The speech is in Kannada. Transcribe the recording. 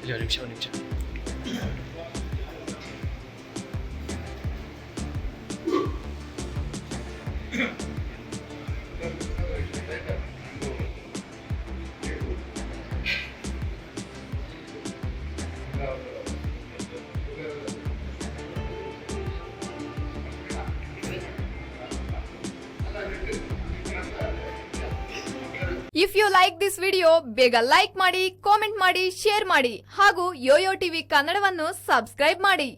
ಇಲ್ಲಿ ಒಂದು ನಿಮಿಷ if you like this video ಬೇಗ ಲೈಕ್ ಮಾಡಿ, ಕಾಮೆಂಟ್ ಮಾಡಿ, ಶೇರ್ ಮಾಡಿ ಹಾಗೂ ಯೋಯೋ ಟಿವಿ ಕನ್ನಡವನ್ನು ಸಬ್ಸ್ಕ್ರೈಬ್ ಮಾಡಿ.